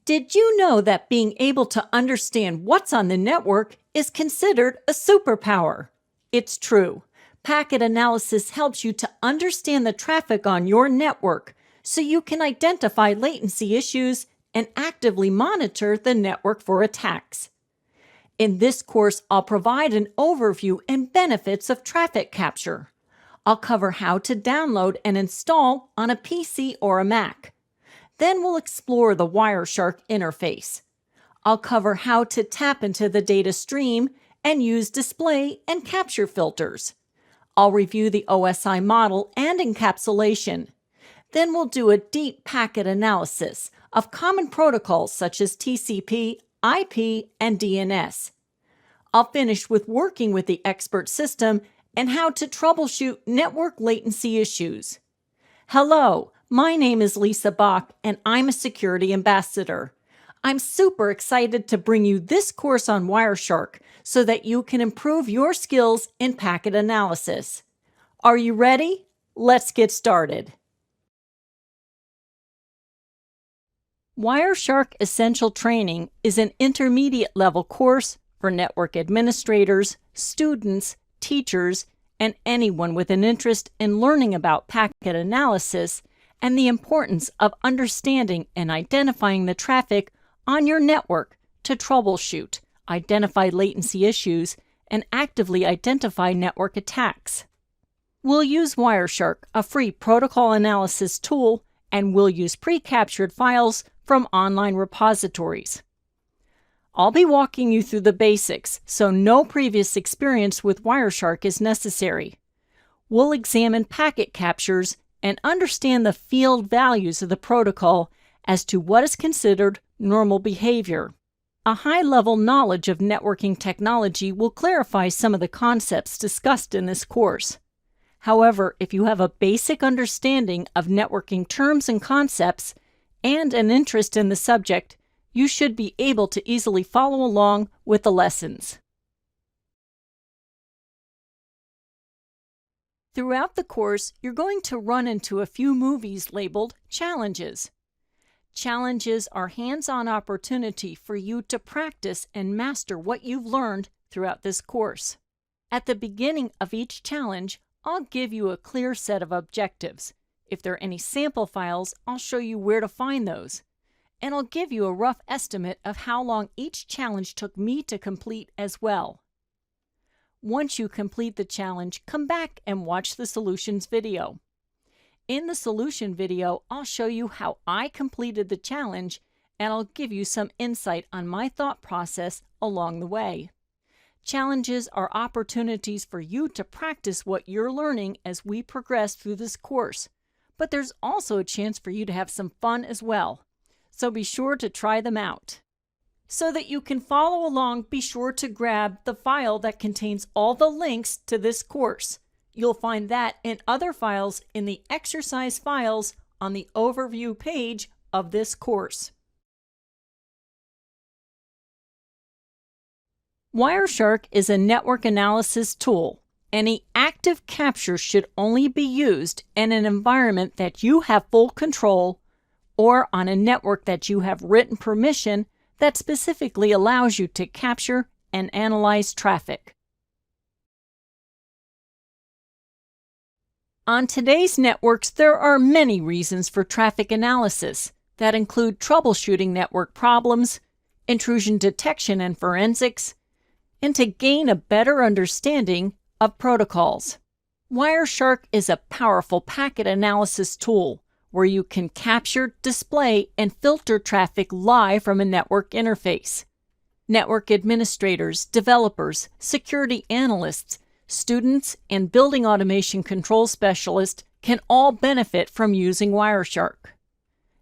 Did you know that being able to understand what's on the network is considered a superpower? It's true. Packet analysis helps you to understand the traffic on your network so you can identify latency issues and actively monitor the network for attacks. In this course, I'll provide an overview and benefits of traffic capture. I'll cover how to download and install on a PC or a Mac. Then we'll explore the Wireshark interface. I'll cover how to tap into the data stream and use display and capture filters. I'll review the OSI model and encapsulation. Then we'll do a deep packet analysis of common protocols such as TCP, IP, and DNS. I'll finish with working with the expert system and how to troubleshoot network latency issues. Hello, my name is Lisa Bach, and I'm a security ambassador. I'm super excited to bring you this course on Wireshark so that you can improve your skills in packet analysis. Are you ready? Let's get started. Wireshark Essential Training is an intermediate level course for network administrators, students, teachers, and anyone with an interest in learning about packet analysis and the importance of understanding and identifying the traffic on your network to troubleshoot, identify latency issues, and actively identify network attacks. We'll use Wireshark, a free protocol analysis tool, and we'll use pre-captured files from online repositories. I'll be walking you through the basics, so no previous experience with Wireshark is necessary. We'll examine packet captures and understand the field values of the protocol as to what is considered normal behavior. A high-level knowledge of networking technology will clarify some of the concepts discussed in this course. However, if you have a basic understanding of networking terms and concepts and an interest in the subject, you should be able to easily follow along with the lessons. Throughout the course, you're going to run into a few movies labeled challenges. Challenges are hands-on opportunity for you to practice and master what you've learned throughout this course. At the beginning of each challenge, I'll give you a clear set of objectives. If there are any sample files, I'll show you where to find those. And I'll give you a rough estimate of how long each challenge took me to complete as well. Once you complete the challenge, come back and watch the solutions video. In the solution video, I'll show you how I completed the challenge, and I'll give you some insight on my thought process along the way. Challenges are opportunities for you to practice what you're learning as we progress through this course, but there's also a chance for you to have some fun as well. So be sure to try them out. So that you can follow along, be sure to grab the file that contains all the links to this course. You'll find that and other files in the exercise files on the overview page of this course. Wireshark is a network analysis tool. Any active capture should only be used in an environment that you have full control or on a network that you have written permission that specifically allows you to capture and analyze traffic. On today's networks, there are many reasons for traffic analysis that include troubleshooting network problems, intrusion detection and forensics, and to gain a better understanding of protocols. Wireshark is a powerful packet analysis tool where you can capture, display, and filter traffic live from a network interface. Network administrators, developers, security analysts, students, and building automation control specialists can all benefit from using Wireshark.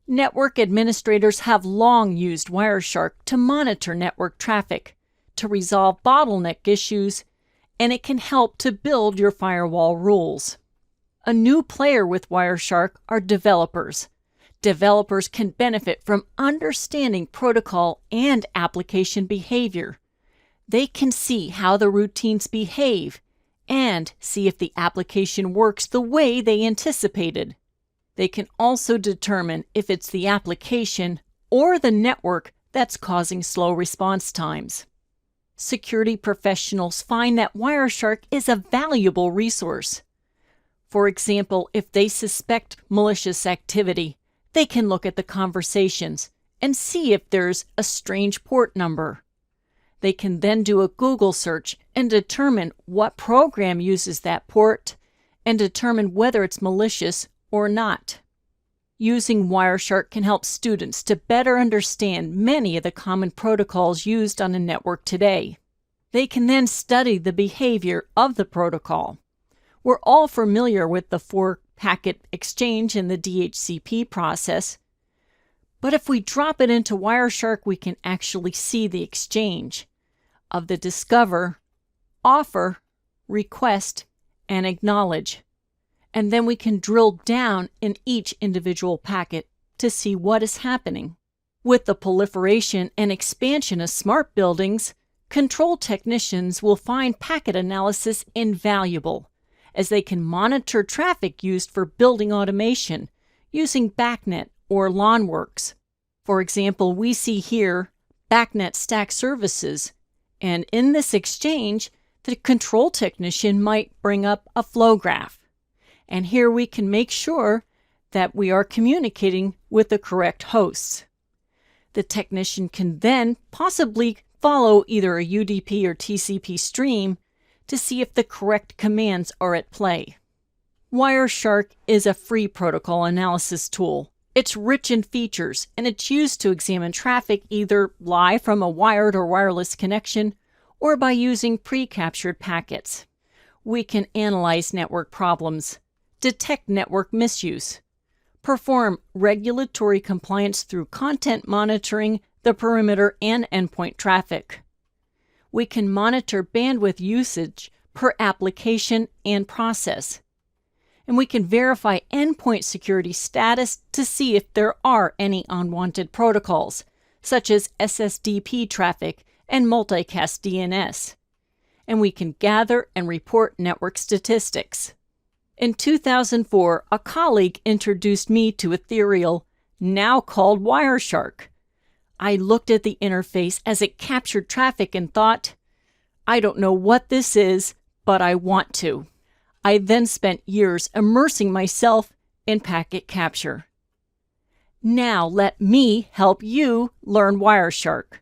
Network administrators have long used Wireshark to monitor network traffic, to resolve bottleneck issues, and it can help to build your firewall rules. A new player with Wireshark are developers. Developers can benefit from understanding protocol and application behavior. They can see how the routines behave and see if the application works the way they anticipated. They can also determine if it's the application or the network that's causing slow response times. Security professionals find that Wireshark is a valuable resource. For example, if they suspect malicious activity, they can look at the conversations and see if there's a strange port number. They can then do a Google search and determine what program uses that port and determine whether it's malicious or not. Using Wireshark can help students to better understand many of the common protocols used on a network today. They can then study the behavior of the protocol. We're all familiar with the 4-packet exchange in the DHCP process, but if we drop it into Wireshark, we can actually see the exchange of the discover, offer, request, and acknowledge. And then we can drill down in each individual packet to see what is happening. With the proliferation and expansion of smart buildings, control technicians will find packet analysis invaluable, as they can monitor traffic used for building automation using BACnet or LawnWorks. For example, we see here BACnet stack services, and in this exchange, the control technician might bring up a flow graph. And here we can make sure that we are communicating with the correct hosts. The technician can then possibly follow either a UDP or TCP stream to see if the correct commands are at play. Wireshark is a free protocol analysis tool. It's rich in features, and it's used to examine traffic either live from a wired or wireless connection or by using pre-captured packets. We can analyze network problems, detect network misuse, perform regulatory compliance through content monitoring the perimeter and endpoint traffic. We can monitor bandwidth usage per application and process. And we can verify endpoint security status to see if there are any unwanted protocols, such as SSDP traffic and multicast DNS. And we can gather and report network statistics. In 2004, a colleague introduced me to Ethereal, now called Wireshark. I looked at the interface as it captured traffic and thought, I don't know what this is, but I want to. I then spent years immersing myself in packet capture. Now let me help you learn Wireshark.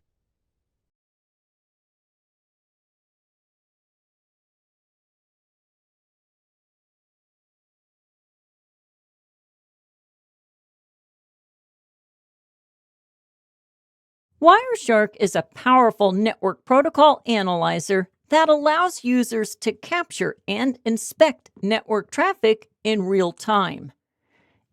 Wireshark is a powerful network protocol analyzer that allows users to capture and inspect network traffic in real time.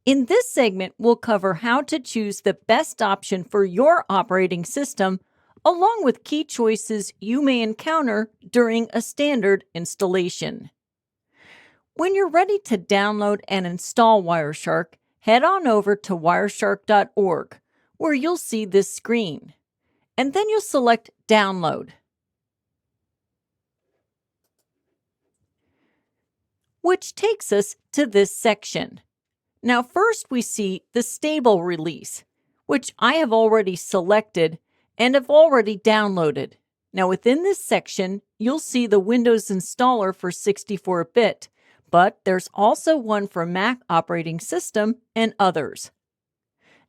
In this segment, we'll cover how to choose the best option for your operating system, along with key choices you may encounter during a standard installation. When you're ready to download and install Wireshark, head on over to wireshark.org, where you'll see this screen. And then you'll select Download. Which takes us to this section. Now first we see the stable release, which I have already selected and have already downloaded. Now within this section, you'll see the Windows installer for 64-bit, but there's also one for Mac operating system and others.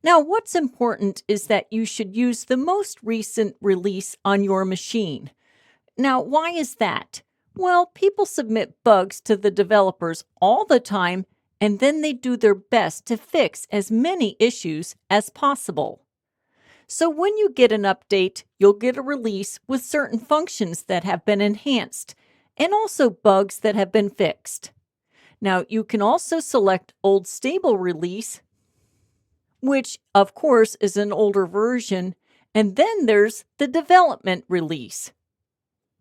Now, what's important is that you should use the most recent release on your machine. Now, why is that? Well, people submit bugs to the developers all the time, and then they do their best to fix as many issues as possible. So when you get an update, you'll get a release with certain functions that have been enhanced, and also bugs that have been fixed. Now, you can also select Old Stable Release, which, of course, is an older version, and then there's the development release.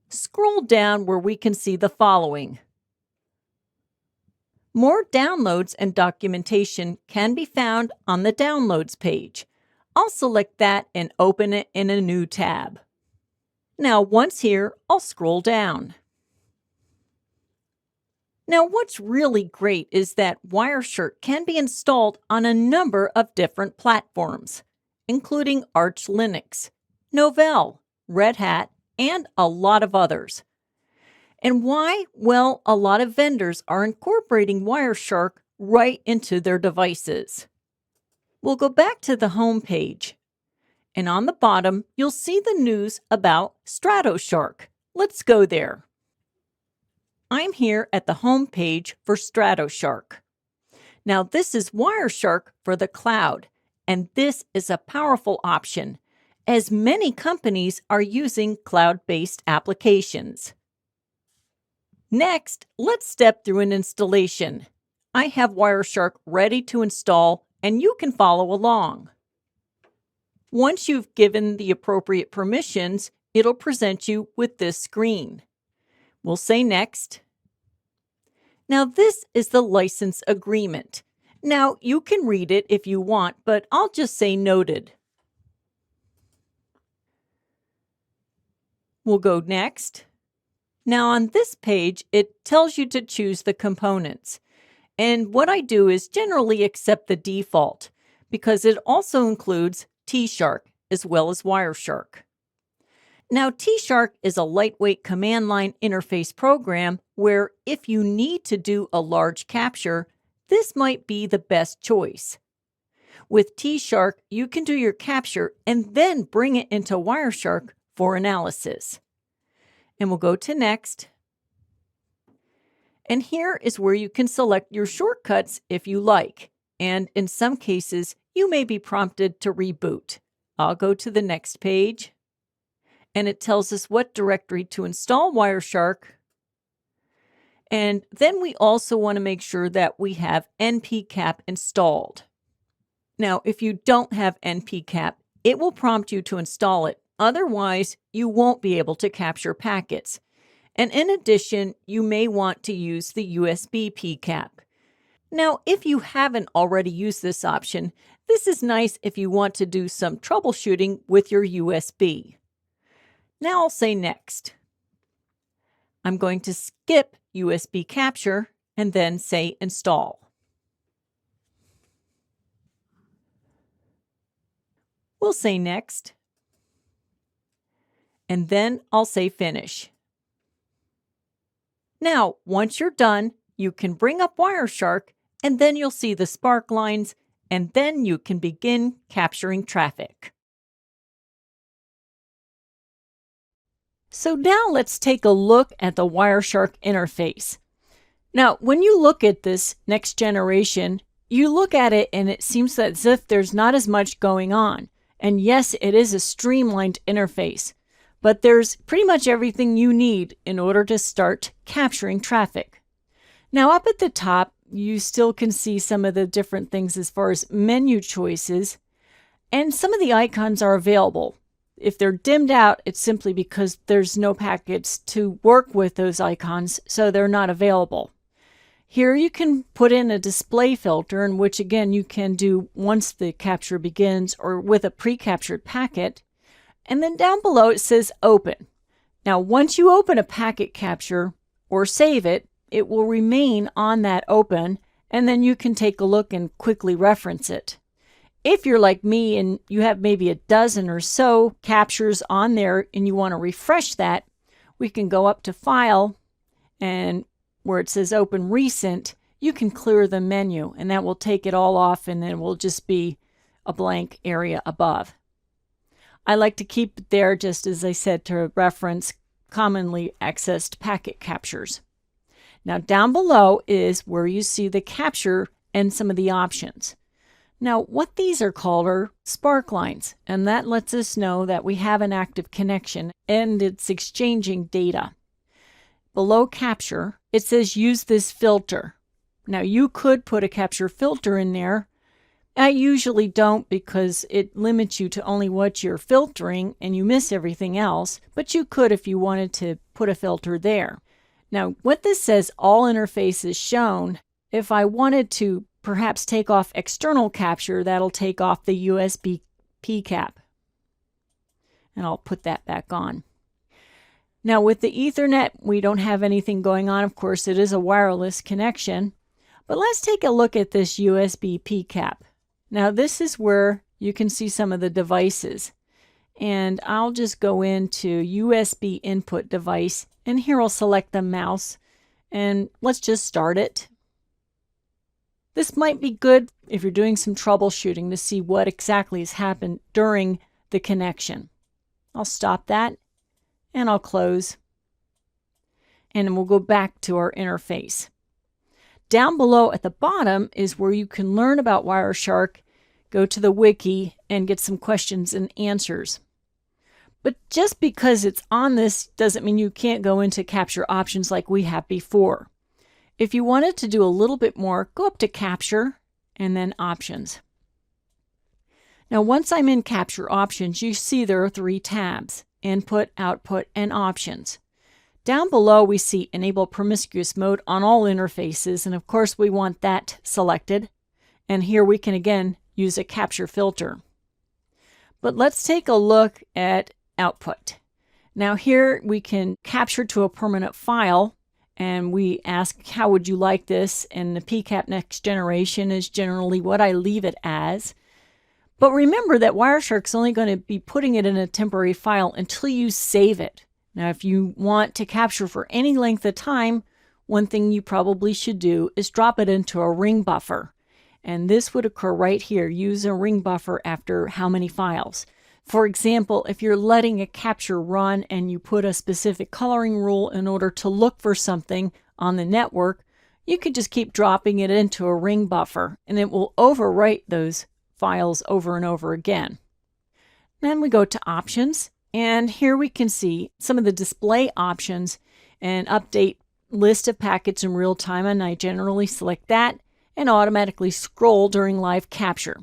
Scroll down where we can see the following. More downloads and documentation can be found on the Downloads page. I'll select that and open it in a new tab. Now, once here, I'll scroll down. Now, what's really great is that Wireshark can be installed on a number of different platforms. including Arch Linux, Novell, Red Hat, and a lot of others. And why? Well, a lot of vendors are incorporating Wireshark right into their devices. We'll go back to the home page. And on the bottom, you'll see the news about StratoShark. Let's go there. I'm here at the home page for StratoShark. Now, this is Wireshark for the cloud, and this is a powerful option, as many companies are using cloud-based applications. Next, let's step through an installation. I have Wireshark ready to install, and you can follow along. Once you've given the appropriate permissions, it'll present you with this screen. We'll say Next. Now, this is the license agreement. Now, you can read it if you want, but I'll just say Noted. We'll go Next. Now, on this page, it tells you to choose the components. And what I do is generally accept the default, because it also includes T-Shark as well as Wireshark. Now, T-Shark is a lightweight command line interface program where if you need to do a large capture, this might be the best choice. With T-Shark, you can do your capture and then bring it into Wireshark for analysis. And we'll go to Next. And here is where you can select your shortcuts if you like. And in some cases, you may be prompted to reboot. I'll go to the next page. And it tells us what directory to install Wireshark. And then we also want to make sure that we have npcap installed. Now, if you don't have npcap, it will prompt you to install it. Otherwise, you won't be able to capture packets. And in addition, you may want to use the USB PCAP. Now, if you haven't already used this option, this is nice if you want to do some troubleshooting with your USB. Now I'll say Next. I'm going to skip USB capture and then say Install. We'll say Next. And then I'll say Finish. Now, once you're done, you can bring up Wireshark and then you'll see the spark lines and then you can begin capturing traffic. So now let's take a look at the Wireshark interface. Now, when you look at this next generation, you look at it and it seems as if there's not as much going on. And yes, it is a streamlined interface, but there's pretty much everything you need in order to start capturing traffic. Now, up at the top, you still can see some of the different things as far as menu choices, and some of the icons are available. If they're dimmed out, it's simply because there's no packets to work with those icons, so they're not available. Here you can put in a display filter, in which again you can do once the capture begins or with a pre-captured packet. And then down below it says Open. Now, once you open a packet capture or save it, it will remain on that open, and then you can take a look and quickly reference it. If you're like me and you have maybe a dozen or so captures on there and you want to refresh that, we can go up to File, and where it says Open Recent, you can clear the menu and that will take it all off and it will just be a blank area above. I like to keep it there, just as I said, to reference commonly accessed packet captures. Now down below is where you see the capture and some of the options. Now, what these are called are spark lines, and that lets us know that we have an active connection and it's exchanging data. Below capture, it says use this filter. Now, you could put a capture filter in there. I usually don't because it limits you to only what you're filtering and you miss everything else, but you could if you wanted to put a filter there. Now, what this says, all interfaces shown, if I wanted to perhaps take off external capture, that'll take off the USB PCAP. And I'll put that back on. Now with the Ethernet, we don't have anything going on. Of course, it is a wireless connection. But let's take a look at this USB PCAP. Now this is where you can see some of the devices. And I'll just go into USB input device, and here I'll select the mouse, and let's just start it. This might be good if you're doing some troubleshooting to see what exactly has happened during the connection. I'll stop that, and I'll close. And we'll go back to our interface. Down below at the bottom is where you can learn about Wireshark, go to the wiki, and get some questions and answers. But just because it's on this doesn't mean you can't go into capture options like we have before. If you wanted to do a little bit more, go up to capture and then options. Now, once I'm in capture options, you see there are 3 tabs: input, output, and options. Down below, we see enable promiscuous mode on all interfaces. And of course, we want that selected. And here we can again use a capture filter. But let's take a look at output. Now here we can capture to a permanent file, and we ask, how would you like this? And the PCAP next generation is generally what I leave it as. But remember that Wireshark's only going to be putting it in a temporary file until you save it. Now, if you want to capture for any length of time, one thing you probably should do is drop it into a ring buffer. And this would occur right here. Use a ring buffer after how many files. For example, if you're letting a capture run and you put a specific coloring rule in order to look for something on the network, you could just keep dropping it into a ring buffer and it will overwrite those files over and over again. Then we go to options, and here we can see some of the display options and update list of packets in real time, and I generally select that and automatically scroll during live capture.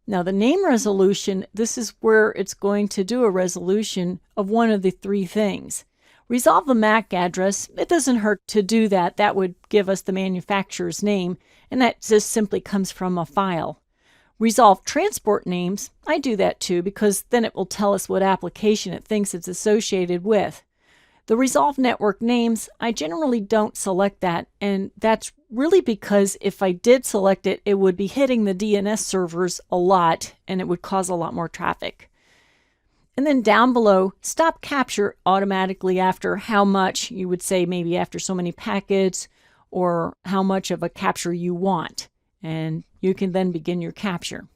Now the name resolution, this is where it's going to do a resolution of one of the 3 things. Resolve the MAC address, it doesn't hurt to do that. That would give us the manufacturer's name, and that just simply comes from a file. Resolve transport names, I do that too because then it will tell us what application it thinks it's associated with. The resolve network names, I generally don't select that, and that's really because if I did select it, it would be hitting the DNS servers a lot and it would cause a lot more traffic. And then down below, stop capture automatically after how much, you would say maybe after so many packets or how much of a capture you want. And you can then begin your capture.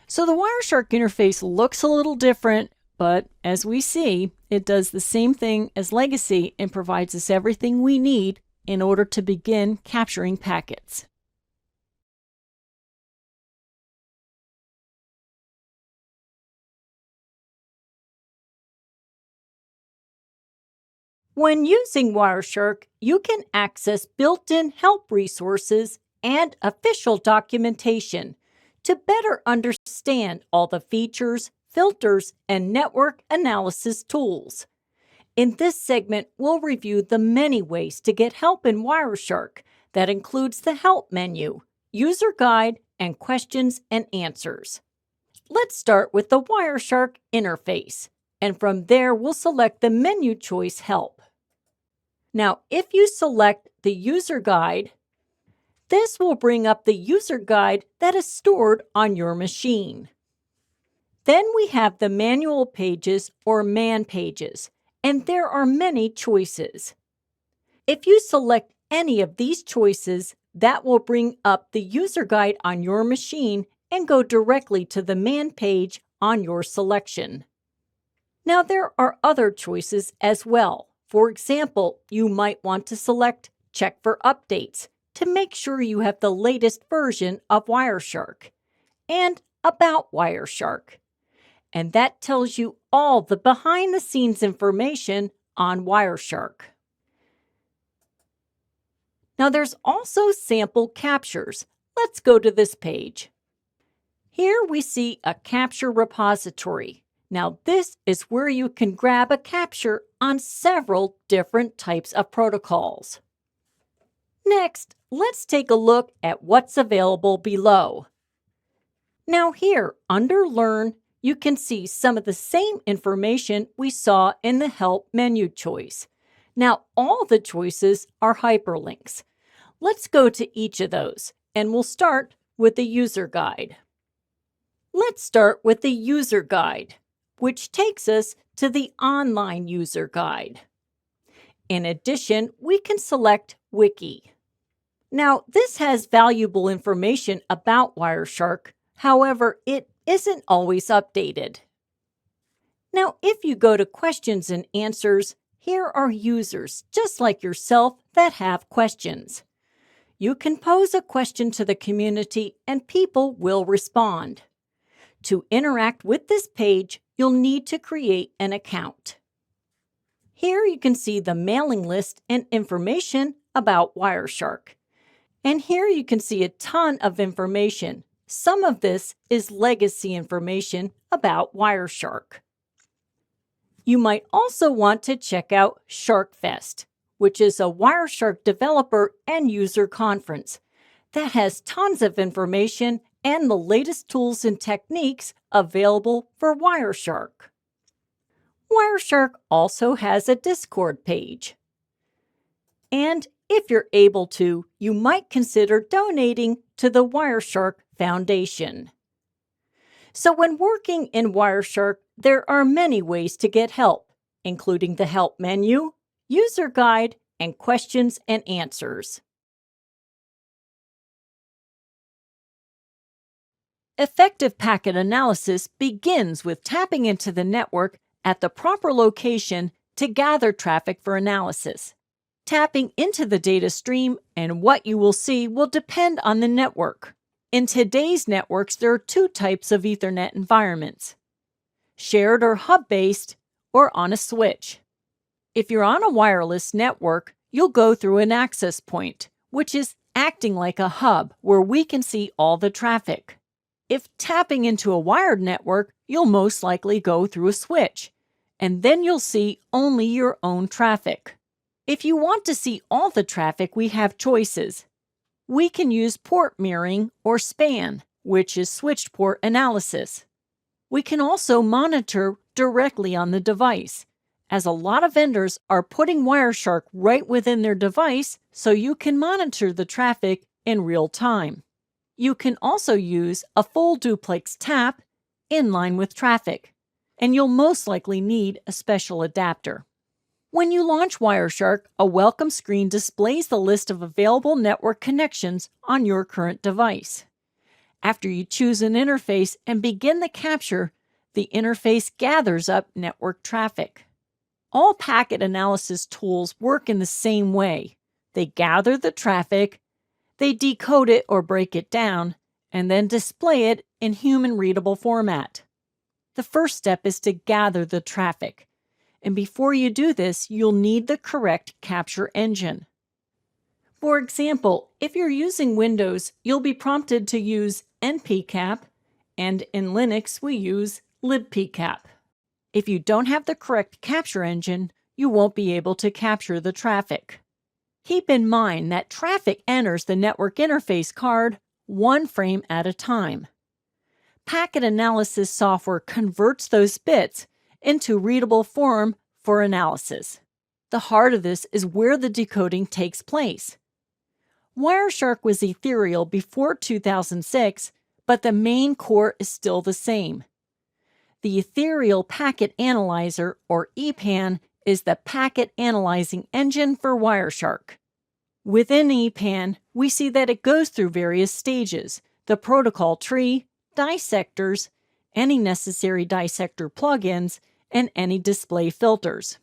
So the Wireshark interface looks a little different, but as we see, it does the same thing as Legacy and provides us everything we need in order to begin capturing packets. When using Wireshark, you can access built-in help resources and official documentation to better understand all the features, filters, and network analysis tools. In this segment, we'll review the many ways to get help in Wireshark. That includes the Help menu, User Guide, and Questions and Answers. Let's start with the Wireshark interface, and from there we'll select the menu choice Help. Now, if you select the User Guide, this will bring up the user guide that is stored on your machine. Then we have the manual pages or man pages, and there are many choices. If you select any of these choices, that will bring up the user guide on your machine and go directly to the man page on your selection. Now there are other choices as well. For example, you might want to select Check for Updates to make sure you have the latest version of Wireshark, and About Wireshark. And that tells you all the behind-the-scenes information on Wireshark. Now there's also sample captures. Let's go to this page. Here we see a capture repository. Now this is where you can grab a capture on several different types of protocols. Next, let's take a look at what's available below. Now here, under Learn, you can see some of the same information we saw in the Help menu choice. Now all the choices are hyperlinks. Let's go to each of those, and we'll start with the user guide. Let's start with the user guide, which takes us to the online user guide. In addition, we can select Wiki. Now, this has valuable information about Wireshark. However, it isn't always updated. Now, if you go to questions and answers, here are users just like yourself that have questions. You can pose a question to the community and people will respond. To interact with this page, you'll need to create an account. Here you can see the mailing list and information about Wireshark. And here you can see a ton of information. Some of this is legacy information about Wireshark. You might also want to check out SharkFest, which is a Wireshark developer and user conference that has tons of information and the latest tools and techniques available for Wireshark. Wireshark also has a Discord page. And if you're able to, you might consider donating to the Wireshark Foundation. So when working in Wireshark, there are many ways to get help, including the Help menu, User Guide, and Questions and Answers. Effective packet analysis begins with tapping into the network at the proper location to gather traffic for analysis. Tapping into the data stream and what you will see will depend on the network. In today's networks, there are two types of Ethernet environments: shared or hub-based, or on a switch. If you're on a wireless network, you'll go through an access point, which is acting like a hub where we can see all the traffic. If tapping into a wired network, you'll most likely go through a switch, and then you'll see only your own traffic. If you want to see all the traffic, we have choices. We can use port mirroring or span, which is switched port analysis. We can also monitor directly on the device, as a lot of vendors are putting Wireshark right within their device so you can monitor the traffic in real time. You can also use a full duplex tap in line with traffic, and you'll most likely need a special adapter. When you launch Wireshark, a welcome screen displays the list of available network connections on your current device. After you choose an interface and begin the capture, the interface gathers up network traffic. All packet analysis tools work in the same way. They gather the traffic, they decode it or break it down, and then display it in human-readable format. The first step is to gather the traffic. And before you do this, you'll need the correct capture engine. For example, if you're using Windows, you'll be prompted to use npcap, and in Linux, we use libpcap. If you don't have the correct capture engine, you won't be able to capture the traffic. Keep in mind that traffic enters the network interface card one frame at a time. Packet analysis software converts those bits into readable form for analysis. The heart of this is where the decoding takes place. Wireshark was ethereal before 2006, but the main core is still the same. The Ethereal Packet Analyzer, or EPAN, is the packet analyzing engine for Wireshark. Within EPAN, we see that it goes through various stages: the protocol tree, dissectors, any necessary dissector plugins, and any display filters.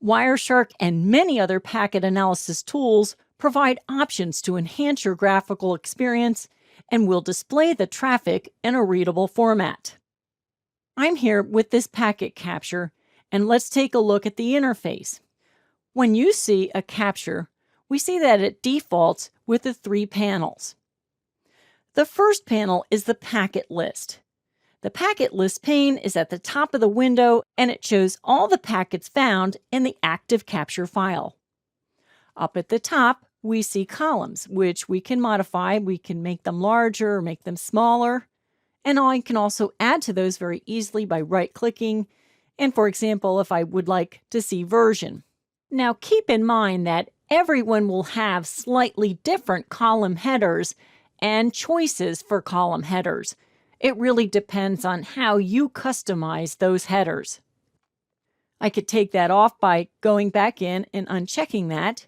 Wireshark and many other packet analysis tools provide options to enhance your graphical experience and will display the traffic in a readable format. I'm here with this packet capture, and let's take a look at the interface. When you see a capture, we see that it defaults with the 3 panels. The first panel is the packet list. The packet list pane is at the top of the window, and it shows all the packets found in the active capture file. Up at the top, we see columns, which we can modify. We can make them larger or make them smaller. And I can also add to those very easily by right-clicking. And for example, if I would like to see version. Now keep in mind that everyone will have slightly different column headers and choices for column headers. It really depends on how you customize those headers. I could take that off by going back in and unchecking that,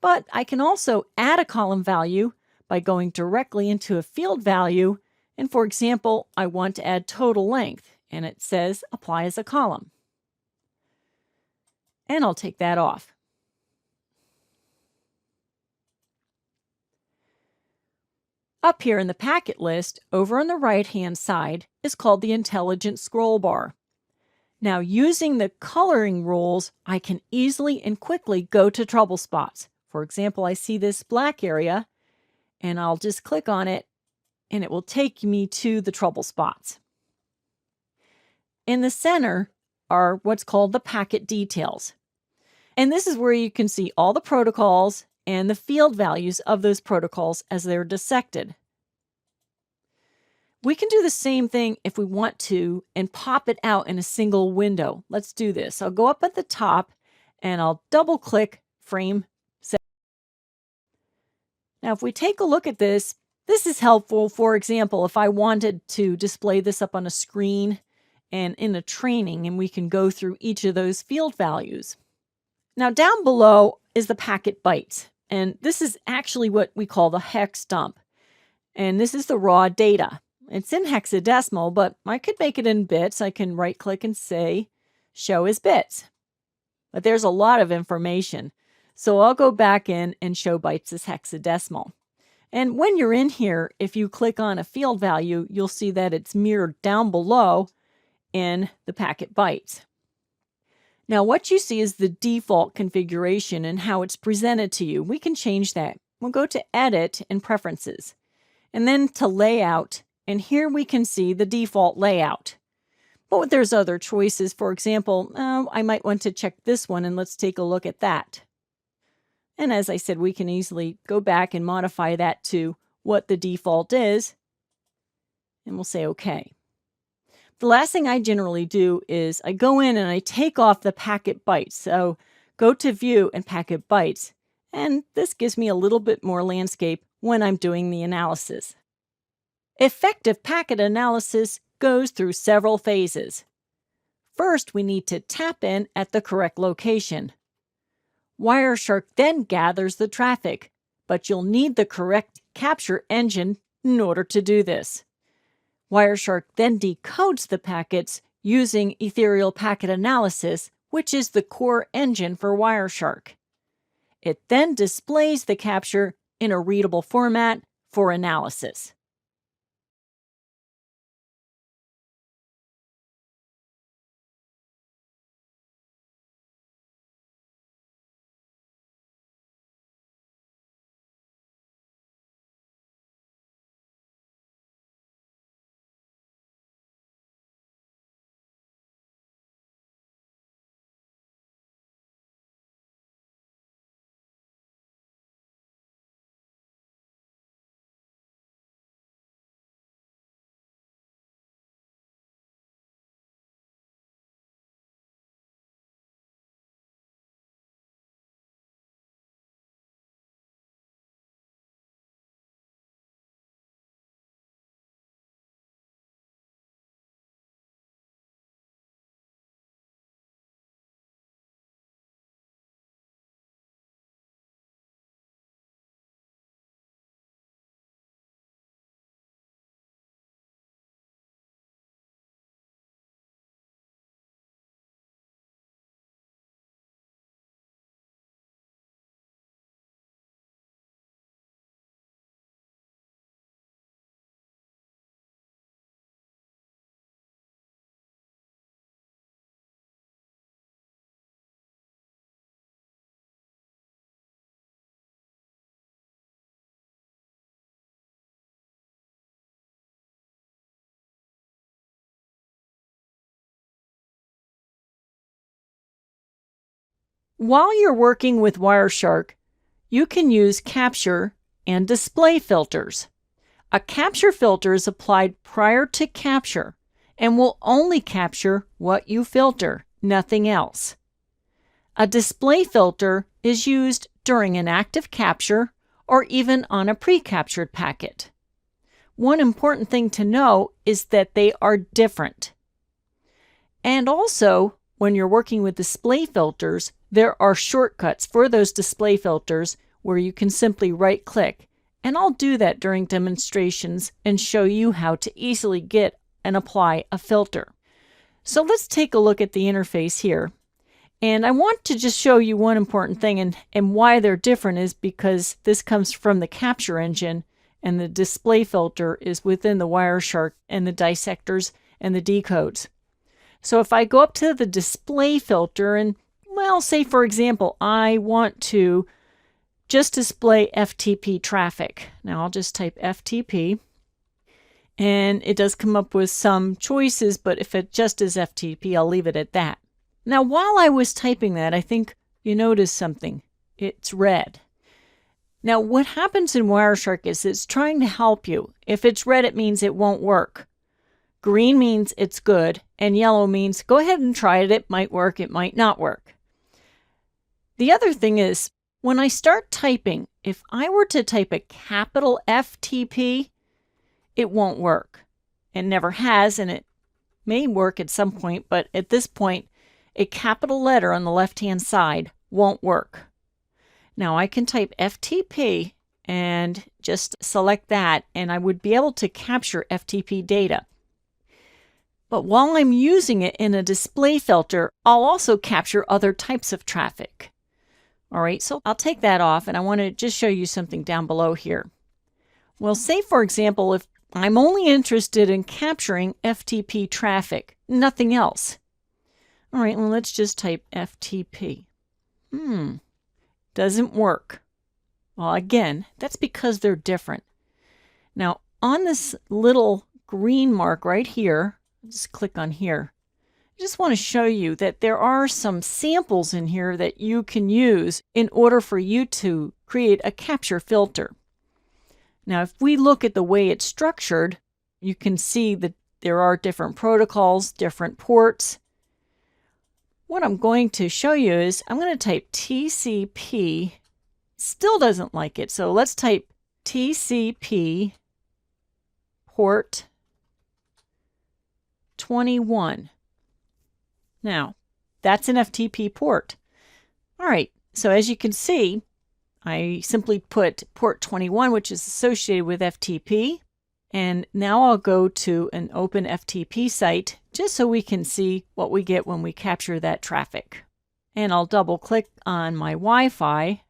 but I can also add a column value by going directly into a field value. And for example, I want to add total length, and it says apply as a column. And I'll take that off. Up here in the packet list, over on the right-hand side, is called the intelligent scroll bar. Now, using the coloring rules, I can easily and quickly go to trouble spots. For example, I see this black area, and I'll just click on it, and it will take me to the trouble spots. In the center are what's called the packet details. And this is where you can see all the protocols and the field values of those protocols as they're dissected. We can do the same thing if we want to and pop it out in a single window. Let's do this. I'll go up at the top and I'll double click frame set. Now, if we take a look at this, this is helpful. For example, if I wanted to display this up on a screen and in a training, and we can go through each of those field values. Now, down below is the packet bytes, and this is actually what we call the hex dump. And this is the raw data. It's in hexadecimal, but I could make it in bits. I can right-click and say, show as bits. But there's a lot of information. So I'll go back in and show bytes as hexadecimal. And when you're in here, if you click on a field value, you'll see that it's mirrored down below in the packet bytes. Now, what you see is the default configuration and how it's presented to you. We can change that. We'll go to Edit and Preferences, and then to Layout. And here we can see the default layout. But there's other choices. For example, I might want to check this one, and let's take a look at that. And as I said, we can easily go back and modify that to what the default is. And we'll say OK. The last thing I generally do is I go in and I take off the packet bytes. So go to View and Packet Bytes. And this gives me a little bit more landscape when I'm doing the analysis. Effective packet analysis goes through several phases. First, we need to tap in at the correct location. Wireshark then gathers the traffic, but you'll need the correct capture engine in order to do this. Wireshark then decodes the packets using ethereal packet analysis, which is the core engine for Wireshark. It then displays the capture in a readable format for analysis. While you're working with Wireshark, you can use capture and display filters. A capture filter is applied prior to capture and will only capture what you filter, nothing else. A display filter is used during an active capture or even on a pre-captured packet. one important thing to know is that they are different. And also, when you're working with display filters, there are shortcuts for those display filters where you can simply right-click. And I'll do that during demonstrations and show you how to easily get and apply a filter. So let's take a look at the interface here. And I want to just show you one important thing, and why they're different is because this comes from the capture engine, and the display filter is within the Wireshark and the dissectors and the decodes. So if I go up to the display filter and, well, say for example, I want to just display FTP traffic. Now I'll just type FTP, and it does come up with some choices, but if it just is FTP, I'll leave it at that. Now, while I was typing that, I think you noticed something. It's red. Now, what happens in Wireshark is it's trying to help you. If it's red, it means it won't work. Green means it's good, and yellow means go ahead and try it. It might work, it might not work. The other thing is, when I start typing, if I were to type a capital FTP, it won't work. It never has, and it may work at some point, but at this point, a capital letter on the left-hand side won't work. Now I can type FTP and just select that, and I would be able to capture FTP data. But while I'm using it in a display filter, I'll also capture other types of traffic. All right, so I'll take that off, and I want to just show you something down below here. Well, say for example, if I'm only interested in capturing FTP traffic, nothing else. All right, well, let's just type FTP. Doesn't work. Well, again, that's because they're different. Now, on this little green mark right here, just click on here. I just want to show you that there are some samples in here that you can use in order for you to create a capture filter. Now, if we look at the way it's structured, you can see that there are different protocols, different ports. What I'm going to show you is I'm going to type TCP. Still doesn't like it. So let's type TCP port 21. Now, that's an FTP port. All right. So as you can see, I simply put port 21, which is associated with FTP. And now I'll go to an open FTP site just so we can see what we get when we capture that traffic. And I'll double click on my Wi-Fi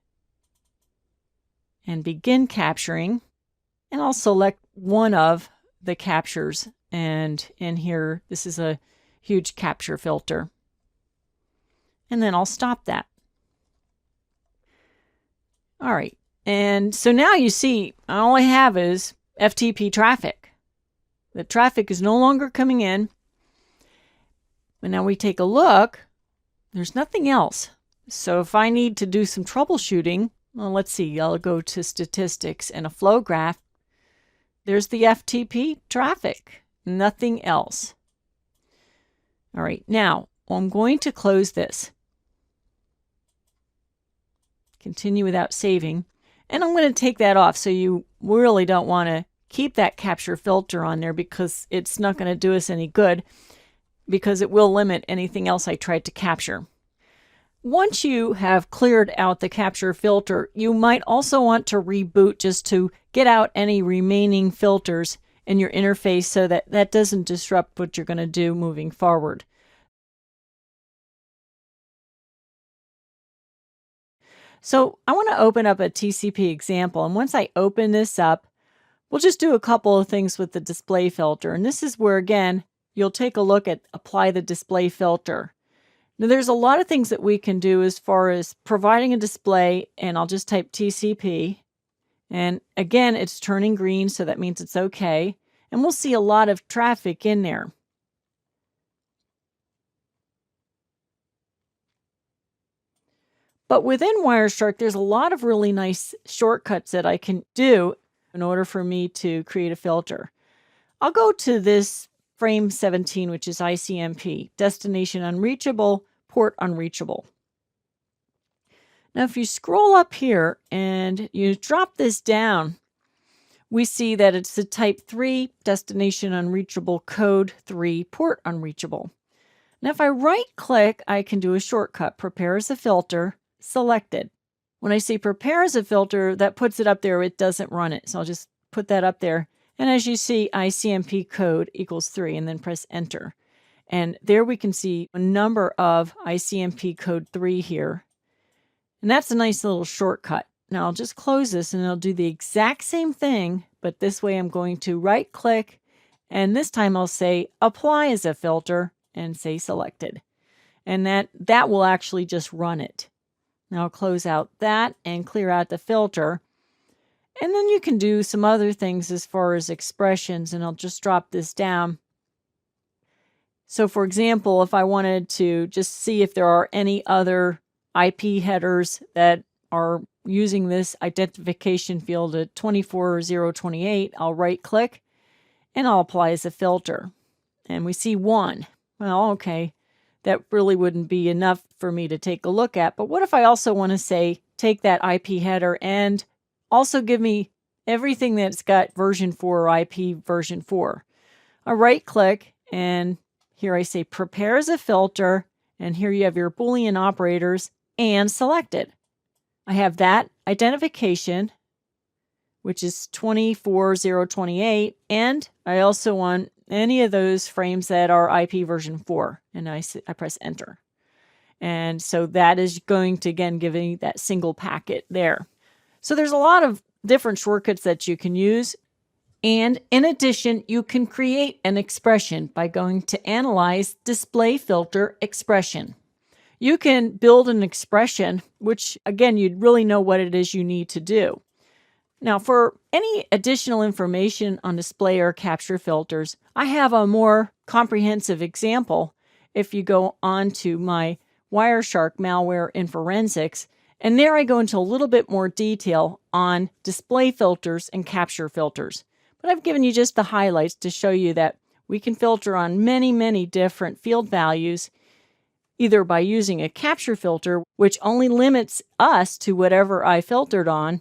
and begin capturing. And I'll select one of the captures. And in here, this is a huge capture filter. And then I'll stop that. All right. And so now you see, all I have is FTP traffic. The traffic is no longer coming in. But now we take a look, there's nothing else. So if I need to do some troubleshooting, well, let's see, I'll go to statistics and a flow graph. There's the FTP traffic, nothing else. All right, now I'm going to close this. Continue without saving. And I'm going to take that off, so you really don't want to keep that capture filter on there because it's not going to do us any good, because it will limit anything else I tried to capture. Once you have cleared out the capture filter, you might also want to reboot just to get out any remaining filters in your interface so that that doesn't disrupt what you're going to do moving forward. So I want to open up a TCP example, and once I open this up, we'll just do a couple of things with the display filter. And this is where, again, you'll take a look at apply the display filter. Now, there's a lot of things that we can do as far as providing a display, and I'll just type TCP. And again, it's turning green, so that means it's okay. And we'll see a lot of traffic in there. But within Wireshark, there's a lot of really nice shortcuts that I can do in order for me to create a filter. I'll go to this frame 17, which is ICMP, destination unreachable, port unreachable. Now, if you scroll up here and you drop this down, we see that it's the type 3, destination unreachable, code 3, port unreachable. Now, if I right-click, I can do a shortcut, prepare as a filter, selected. When I say prepare as a filter, that puts it up there. It doesn't run it. So I'll just put that up there. And as you see, ICMP code equals 3, and then press enter. And there we can see a number of ICMP code 3 here. And that's a nice little shortcut. Now I'll just close this and I'll do the exact same thing, but this way I'm going to right click, and this time I'll say apply as a filter and say selected. And that will actually just run it. Now I'll close out that and clear out the filter. And then you can do some other things as far as expressions, and I'll just drop this down. So for example, if I wanted to just see if there are any other IP headers that are using this identification field at 24028, I'll right click and I'll apply as a filter. And we see one. Well, okay, that really wouldn't be enough for me to take a look at. But what if I also want to say, take that IP header and also give me everything that's got version 4 or IP version 4. I right click, and here I say prepare as a filter, and here you have your Boolean operators and selected. I have that identification, which is 24028, and I also want any of those frames that are IP version 4, and I press enter. And so that is going to, again, give me that single packet there. So there's a lot of different shortcuts that you can use. And in addition, you can create an expression by going to Analyze, Display Filter Expression. You can build an expression, which again, you'd really know what it is you need to do. Now, for any additional information on display or capture filters, I have a more comprehensive example if you go on to my Wireshark malware in forensics. And there I go into a little bit more detail on display filters and capture filters. But I've given you just the highlights to show you that we can filter on many, many different field values, either by using a capture filter, which only limits us to whatever I filtered on,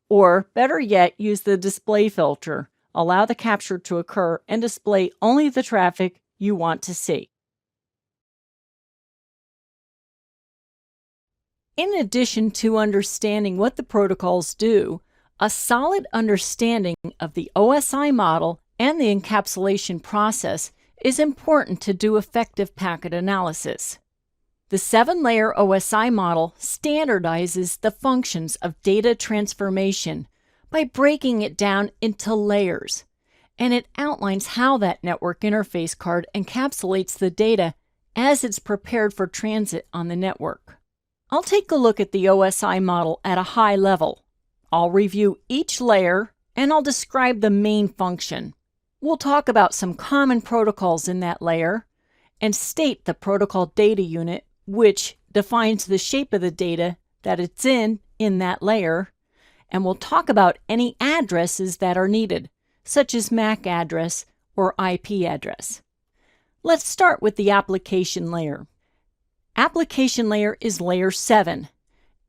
or better yet, use the display filter, allow the capture to occur, and display only the traffic you want to see. In addition to understanding what the protocols do, a solid understanding of the OSI model and the encapsulation process is important to do effective packet analysis. The 7-layer OSI model standardizes the functions of data transformation by breaking it down into layers, and it outlines how that network interface card encapsulates the data as it's prepared for transit on the network. I'll take a look at the OSI model at a high level. I'll review each layer, and I'll describe the main function. We'll talk about some common protocols in that layer, and state the protocol data unit, which defines the shape of the data that it's in that layer, and we'll talk about any addresses that are needed, such as MAC address or IP address. Let's start with the application layer. Application layer is layer 7,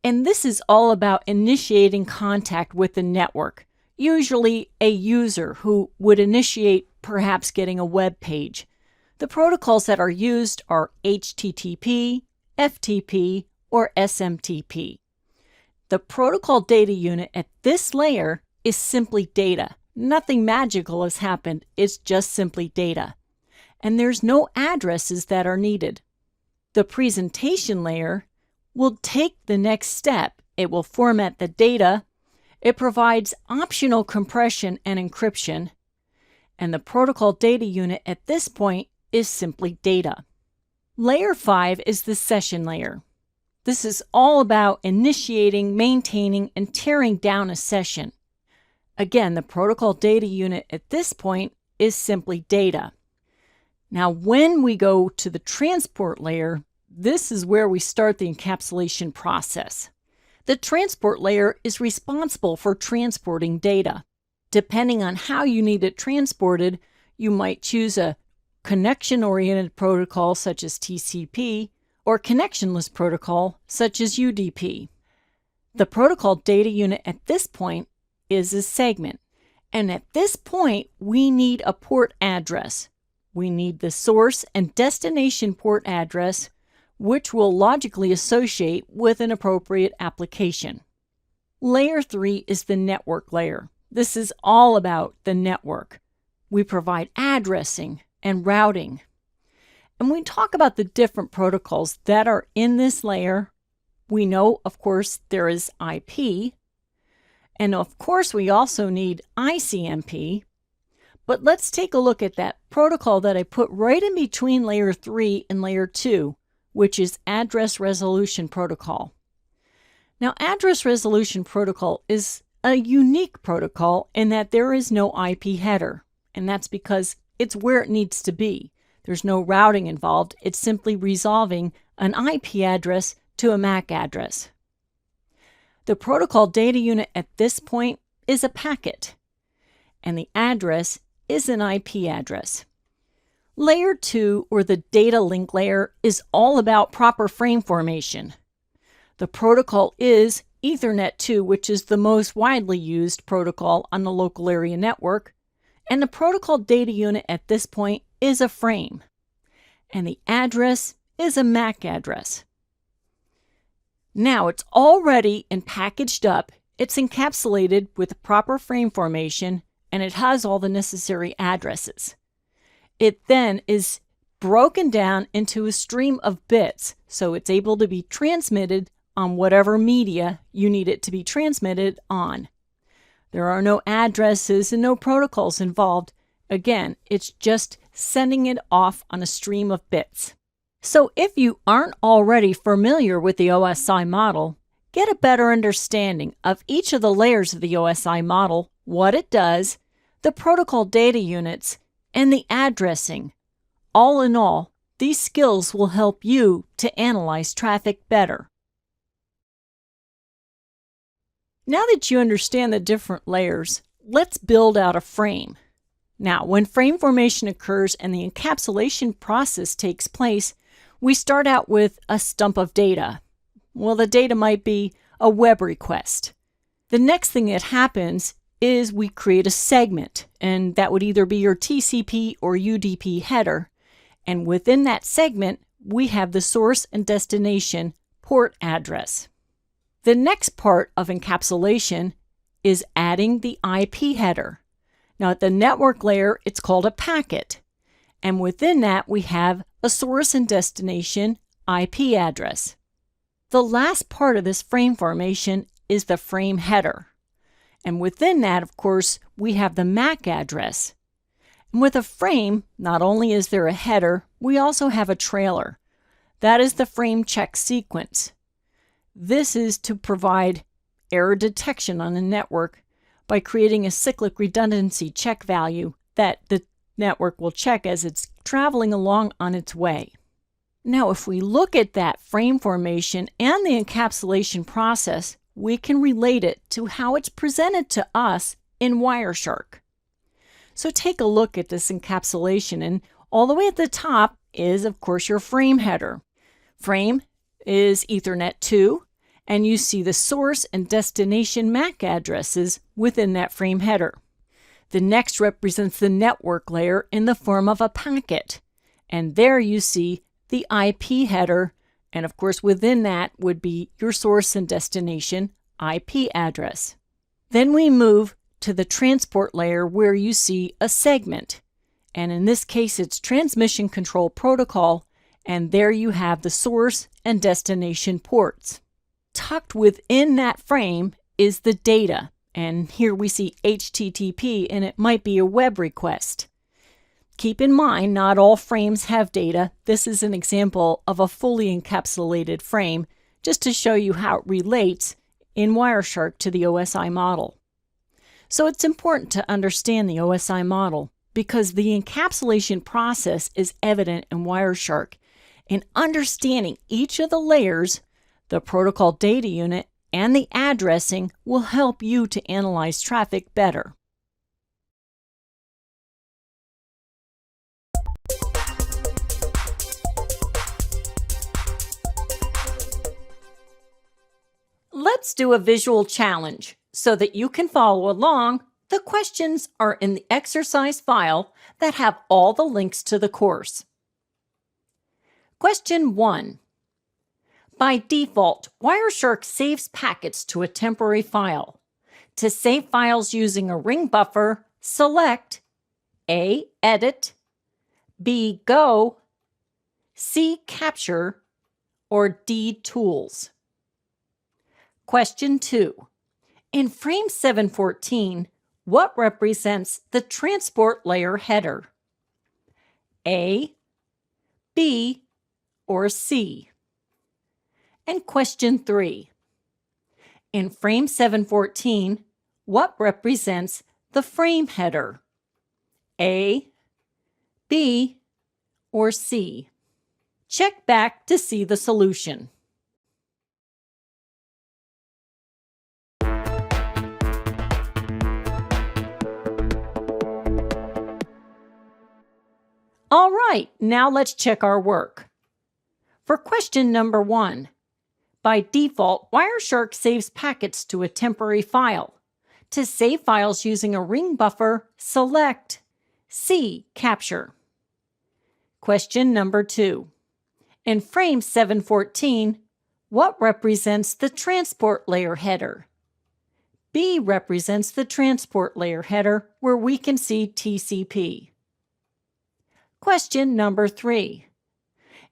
and this is all about initiating contact with the network, usually a user who would initiate perhaps getting a web page. The protocols that are used are HTTP, FTP, or SMTP. The protocol data unit at this layer is simply data. Nothing magical has happened, it's just simply data. And there's no addresses that are needed. The presentation layer will take the next step. It will format the data. It provides optional compression and encryption. And the protocol data unit at this point is simply data. Layer 5 is the session layer. This is all about initiating, maintaining, and tearing down a session. Again, the protocol data unit at this point is simply data. Now, when we go to the transport layer, this is where we start the encapsulation process. The transport layer is responsible for transporting data. Depending on how you need it transported, you might choose a connection-oriented protocol such as TCP or connectionless protocol such as UDP. The protocol data unit at this point is a segment, And at this point, we need a port address. We need the source and destination port address, which will logically associate with an appropriate application. Layer 3 is the network layer. This is all about the network. We provide addressing and routing. And we talk about the different protocols that are in this layer. We know, of course, there is IP. And of course, we also need ICMP. But let's take a look at that protocol that I put right in between layer 3 and layer 2, which is Address Resolution Protocol. Now, Address Resolution Protocol is a unique protocol in that there is no IP header, and that's because it's where it needs to be. There's no routing involved. It's simply resolving an IP address to a MAC address. The protocol data unit at this point is a packet, and the address is an IP address. Layer 2, or the data link layer, is all about proper frame formation. The protocol is Ethernet 2, which is the most widely used protocol on the local area network, and the protocol data unit at this point is a frame, and the address is a MAC address. Now it's all ready and packaged up. It's encapsulated with proper frame formation, and it has all the necessary addresses. It then is broken down into a stream of bits, so it's able to be transmitted on whatever media you need it to be transmitted on. There are no addresses and no protocols involved. Again, it's just sending it off on a stream of bits. So if you aren't already familiar with the OSI model, get a better understanding of each of the layers of the OSI model, what it does, the protocol data units, and the addressing. All in all, these skills will help you to analyze traffic better. Now that you understand the different layers, let's build out a frame. Now, when frame formation occurs and the encapsulation process takes place, we start out with a stump of data. Well, the data might be a web request. The next thing that happens is we create a segment, and that would either be your TCP or UDP header. And within that segment, we have the source and destination port address. The next part of encapsulation is adding the IP header. Now, at the network layer, it's called a packet. And within that, we have a source and destination IP address. The last part of this frame formation is the frame header. And within that, of course, we have the MAC address. And with a frame, not only is there a header, we also have a trailer. That is the frame check sequence. This is to provide error detection on the network by creating a cyclic redundancy check value that the network will check as it's traveling along on its way. Now, if we look at that frame formation and the encapsulation process, we can relate it to how it's presented to us in Wireshark. So take a look at this encapsulation, and all the way at the top is, of course, your frame header. Frame is Ethernet 2, and you see the source and destination MAC addresses within that frame header. The next represents the network layer in the form of a packet, and there you see the IP header, and of course within that would be your source and destination IP address. Then we move to the transport layer where you see a segment, and in this case it's transmission control protocol, and there you have the source and destination ports. Tucked within that frame is the data, and here we see HTTP, and it might be a web request. Keep in mind, not all frames have data. This is an example of a fully encapsulated frame, just to show you how it relates in Wireshark to the OSI model. So it's important to understand the OSI model because the encapsulation process is evident in Wireshark. And understanding each of the layers, the protocol data unit, and the addressing will help you to analyze traffic better. Let's do a visual challenge so that you can follow along The questions are in the exercise file that have all the links to the course. Question 1. By default, Wireshark saves packets to a temporary file. To save files using a ring buffer, select A. Edit, B. Go, C. Capture, or D. Tools. Question 2. In frame 714, what represents the transport layer header? A, B, or C? And question 3. In frame 714, what represents the frame header? A, B, or C? Check back to see the solution. All right, now let's check our work. For question number 1, by default, Wireshark saves packets to a temporary file. To save files using a ring buffer, select C. Capture. Question number 2. In frame 714, what represents the transport layer header? B represents the transport layer header where we can see TCP. Question number 3.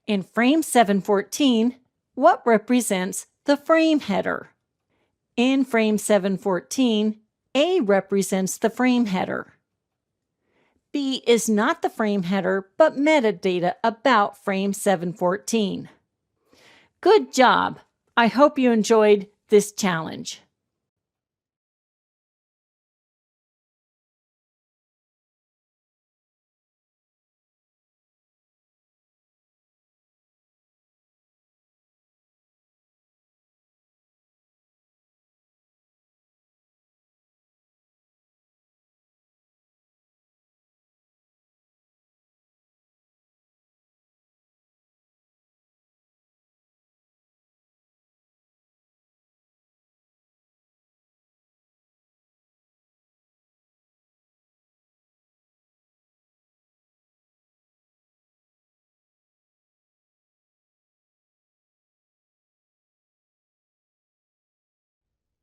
In frame 714, what represents the frame header? In frame 714, A represents the frame header. B is not the frame header, but metadata about frame 714. Good job! I hope you enjoyed this challenge.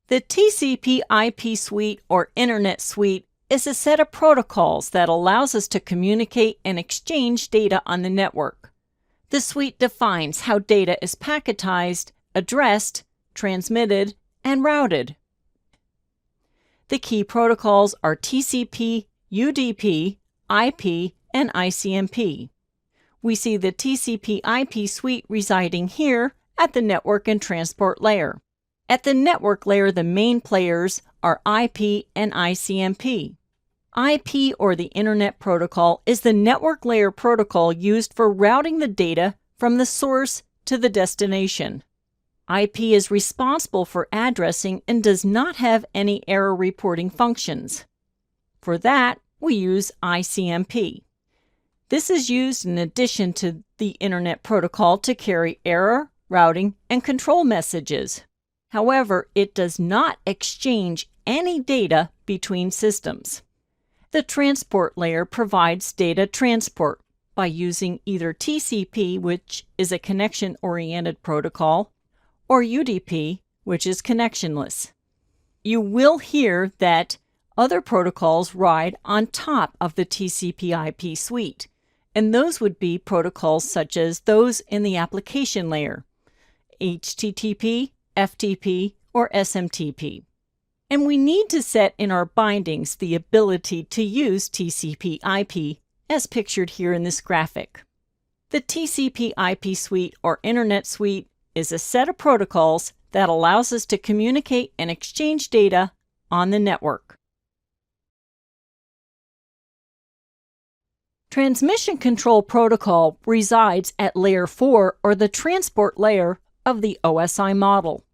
The TCP/IP suite or Internet suite is a set of protocols that allows us to communicate and exchange data on the network. The suite defines how data is packetized, addressed, transmitted, and routed. The key protocols are TCP, UDP, IP, and ICMP. We see the TCP/IP suite residing here at the network and transport layer. At the network layer, the main players are IP and ICMP. IP, or the Internet Protocol, is the network layer protocol used for routing the data from the source to the destination. IP is responsible for addressing and does not have any error reporting functions. For that, we use ICMP. This is used in addition to the Internet Protocol to carry error, routing, and control messages. However, it does not exchange any data between systems. The transport layer provides data transport by using either TCP, which is a connection-oriented protocol, or UDP, which is connectionless. You will hear that other protocols ride on top of the TCP/IP suite, and those would be protocols such as those in the application layer, HTTP, FTP, or SMTP. And we need to set in our bindings the ability to use TCP/IP as pictured here in this graphic. The TCP/IP suite or Internet suite is a set of protocols that allows us to communicate and exchange data on the network. Transmission Control Protocol resides at Layer 4 or the transport layer of the OSI model.